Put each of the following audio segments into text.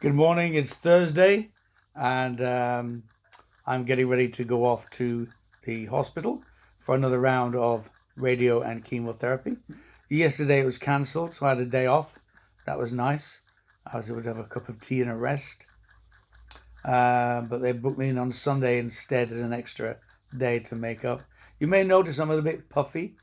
Good morning. It's Thursday, and I'm getting ready to go off to the hospital for another round of radio and chemotherapy. Yesterday it was cancelled, so I had a day off. That was nice. I was able to have a cup of tea and a rest. But they booked me in on Sunday instead as an extra day to make up. You may notice I'm a little bit puffy.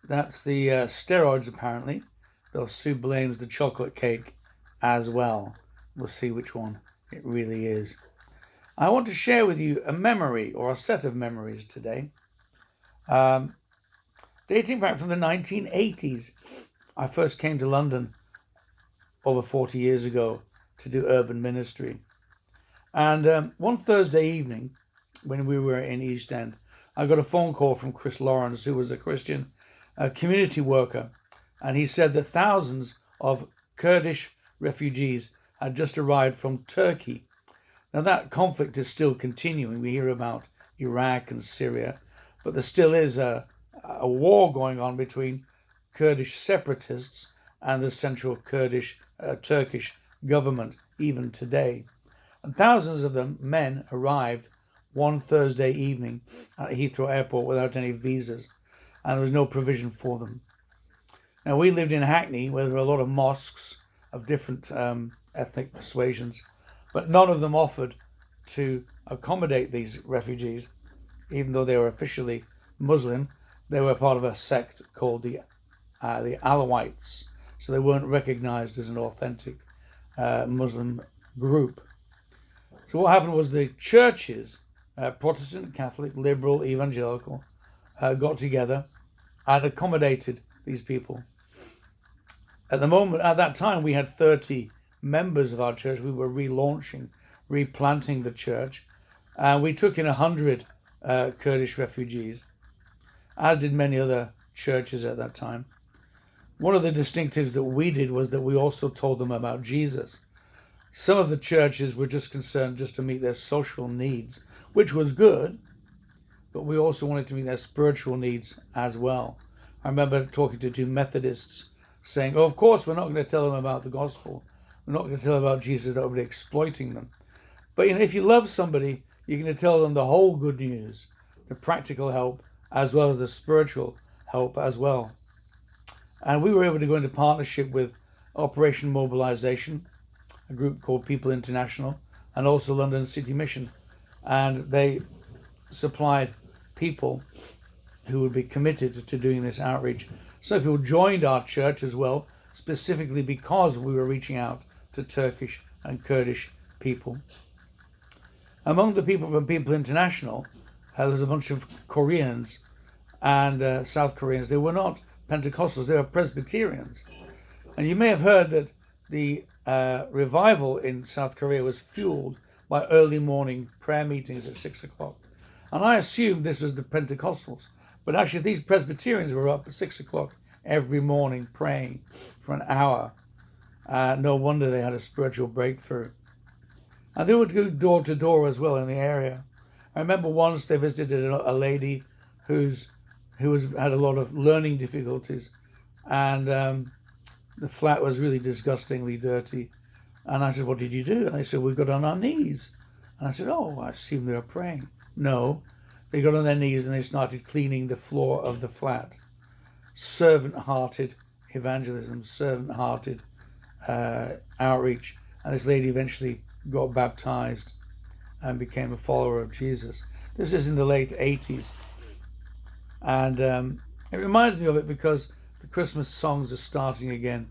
That's the steroids, apparently. Though Sue blames the chocolate cake as well. We'll see which one it really is. I want to share with you a memory or a set of memories today. Dating back from the 1980s. I first came to London over 40 years ago to do urban ministry. And one Thursday evening, when we were in East End, I got a phone call from Chris Lawrence, who was a Christian community worker. And he said that thousands of Kurdish refugees had just arrived from Turkey. Now that conflict is still continuing. We hear about Iraq and Syria, but there still is a war going on between Kurdish separatists and the central Kurdish Turkish government even today. And thousands of them, men, arrived one Thursday evening at Heathrow Airport without any visas, and there was no provision for them. Now, we lived in Hackney, where there were a lot of mosques of different ethnic persuasions, but none of them offered to accommodate these refugees, even though they were officially Muslim. They were part of a sect called the Alawites, so they weren't recognized as an authentic Muslim group. So what happened was the churches, Protestant, Catholic, liberal, evangelical, got together and accommodated these people. At that time, we had 30 members of our church. We were relaunching, replanting the church, and we took in 100 Kurdish refugees, as did many other churches at that time. One of the distinctives that we did was that we also told them about Jesus. Some of the churches were just concerned just to meet their social needs, which was good, but we also wanted to meet their spiritual needs as well. I remember talking to two Methodists saying, oh, of course, we're not going to tell them about the gospel. We're not going to tell them about Jesus. That would be exploiting them. But if you love somebody, you're going to tell them the whole good news, the practical help, as well as the spiritual help as well. And we were able to go into partnership with Operation Mobilization, a group called People International, and also London City Mission. And they supplied people who would be committed to doing this outreach. Some people joined our church as well, specifically because we were reaching out to Turkish and Kurdish people. Among the people from People International, there's a bunch of Koreans and South Koreans. They were not Pentecostals, they were Presbyterians. And you may have heard that the revival in South Korea was fueled by early morning prayer meetings at 6 o'clock. And I assumed this was the Pentecostals. But actually, these Presbyterians were up at 6 o'clock every morning praying for an hour. No wonder they had a spiritual breakthrough. And they would go door to door as well in the area. I remember once they visited a lady who had a lot of learning difficulties, and the flat was really disgustingly dirty. And I said, what did you do? And they said, we got on our knees. And I said, oh, I assume they were praying. No, they got on their knees and they started cleaning the floor of the flat. Servant-hearted evangelism, servant-hearted outreach. And this lady eventually got baptized and became a follower of Jesus. This is in the late 80s. And it reminds me of it because the Christmas songs are starting again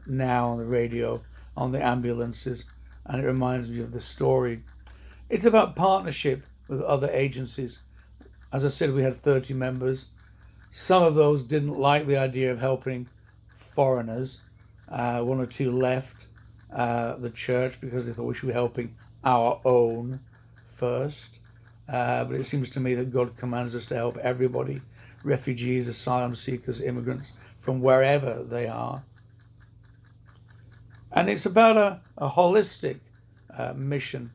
now on the radio, on the ambulances, and it reminds me of the story. It's about partnership with other agencies. As I said, we had 30 members. Some of those didn't like the idea of helping foreigners. One or two left the church because they thought we should be helping our own first. But it seems to me that God commands us to help everybody, refugees, asylum seekers, immigrants, from wherever they are. And it's about a holistic mission.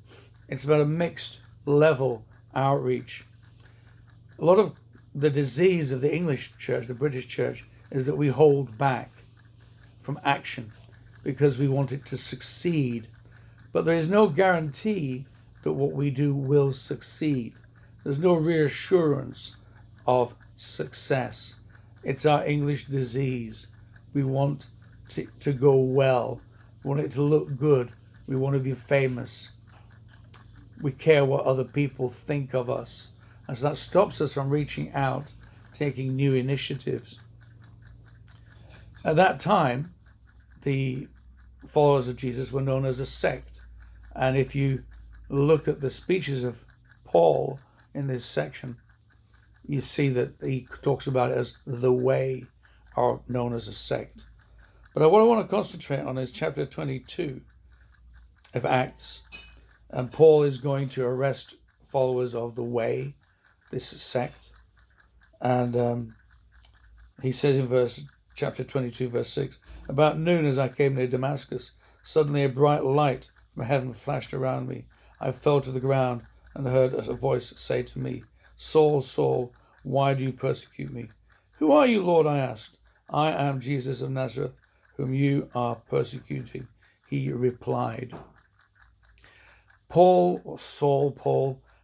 It's about a mixed level outreach. A lot of the disease of the English church, the British church, is that we hold back from action because we want it to succeed. But there is no guarantee that what we do will succeed. There's no reassurance of success. It's our English disease. We want to go well. We want it to look good. We want to be famous. We care what other people think of us. And so that stops us from reaching out, taking new initiatives. At that time, the followers of Jesus were known as a sect. And if you look at the speeches of Paul in this section, you see that he talks about it as the way, or known as a sect. But what I want to concentrate on is chapter 22 of Acts. And Paul is going to arrest followers of the way, this sect. And he says in chapter 22, verse 6, "About noon as I came near Damascus, suddenly a bright light from heaven flashed around me. I fell to the ground and heard a voice say to me, 'Saul, Saul, why do you persecute me?' 'Who are you, Lord?' I asked. 'I am Jesus of Nazareth, whom you are persecuting,' he replied." Paul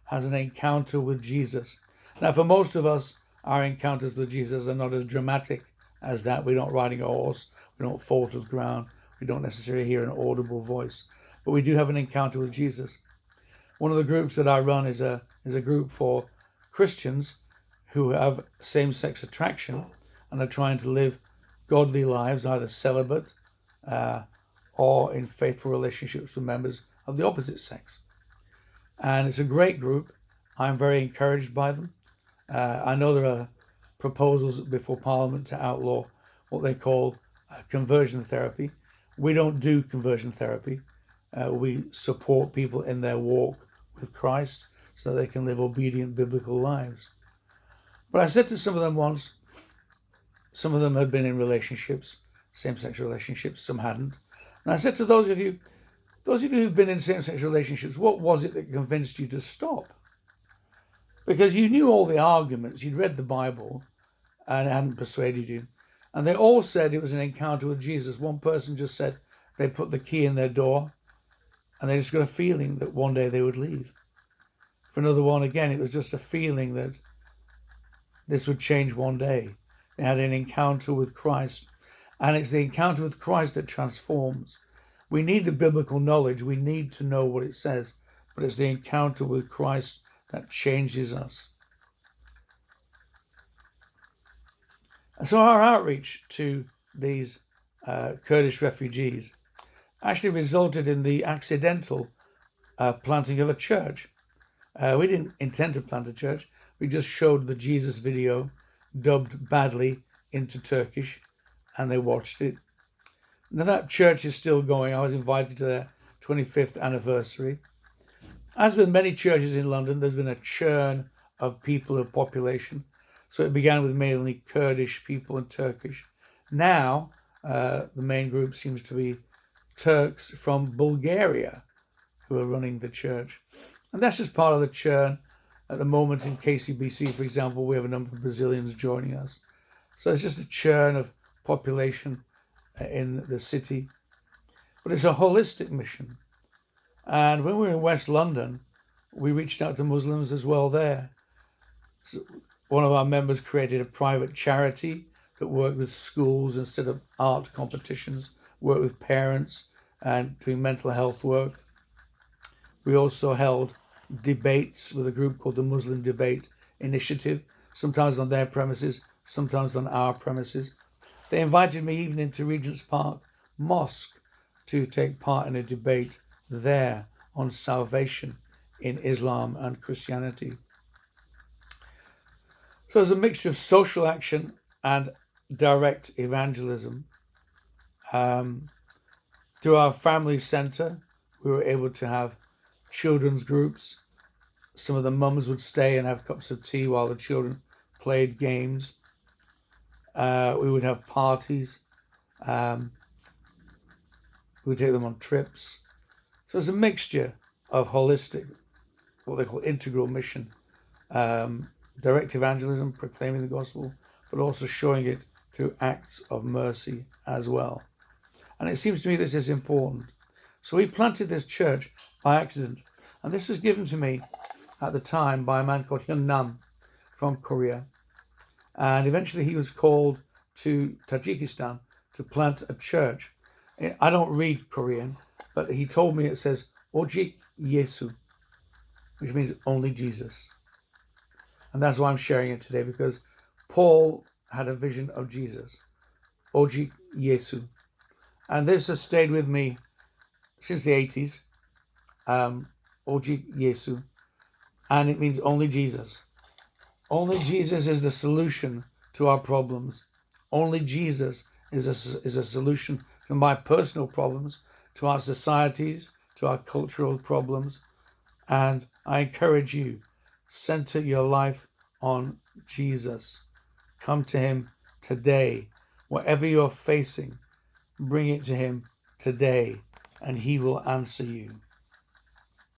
has an encounter with Jesus. Now, for most of us, our encounters with Jesus are not as dramatic as that. We're not riding a horse. We don't fall to the ground. We don't necessarily hear an audible voice. But we do have an encounter with Jesus. One of the groups that I run is a group for Christians who have same-sex attraction and are trying to live godly lives, either celibate or in faithful relationships with members of the opposite sex. And it's a great group. I'm very encouraged by them. I know there are proposals before Parliament to outlaw what they call conversion therapy. We don't do conversion therapy. We support people in their walk with Christ so they can live obedient biblical lives. But I said to some of them once, some of them had been in relationships, same-sex relationships, some hadn't. And I said to those of you who've been in same-sex relationships, what was it that convinced you to stop? Because you knew all the arguments, you'd read the Bible, and it hadn't persuaded you. And they all said it was an encounter with Jesus. One person just said they put the key in their door, and they just got a feeling that one day they would leave. For another one, again, it was just a feeling that this would change one day. They had an encounter with Christ. And it's the encounter with Christ that transforms. We need the biblical knowledge. We need to know what it says. But it's the encounter with Christ that changes us. And so our outreach to these Kurdish refugees actually resulted in the accidental planting of a church. We didn't intend to plant a church. We just showed the Jesus video dubbed badly into Turkish, and they watched it. Now that church is still going. I was invited to their 25th anniversary. As with many churches in London, there's been a churn of people, of population. So it began with mainly Kurdish people and Turkish. Now the main group seems to be Turks from Bulgaria who are running the church. And that's just part of the churn. At the moment in KCBC, for example, we have a number of Brazilians joining us. So it's just a churn of population in the city. But it's a holistic mission. And when we were in West London, we reached out to Muslims as well there. So one of our members created a private charity that worked with schools instead of art competitions, worked with parents and doing mental health work. We also held debates with a group called the Muslim Debate Initiative, sometimes on their premises, sometimes on our premises. They invited me even into Regent's Park Mosque to take part in a debate there on salvation in Islam and Christianity. So there's a mixture of social action and direct evangelism. Through our family centre, we were able to have children's groups. Some of the mums would stay and have cups of tea while the children played games. We would have parties. We would take them on trips. So it's a mixture of holistic, what they call integral mission, direct evangelism, proclaiming the gospel, but also showing it through acts of mercy as well. And it seems to me this is important. So he planted this church by accident. And this was given to me at the time by a man called Hyun Nam from Korea. And eventually he was called to Tajikistan to plant a church. I don't read Korean, but he told me it says Ojik Yesu, which means only Jesus. And that's why I'm sharing it today, because Paul had a vision of Jesus. Ojik Yesu. And this has stayed with me since the 80s. Ojik Yesu. And it means only Jesus. Only Jesus is the solution to our problems. Only Jesus is a solution to my personal problems, to our societies, to our cultural problems. And I encourage you, center your life on Jesus. Come to him today. Whatever you're facing, bring it to him today, and he will answer you.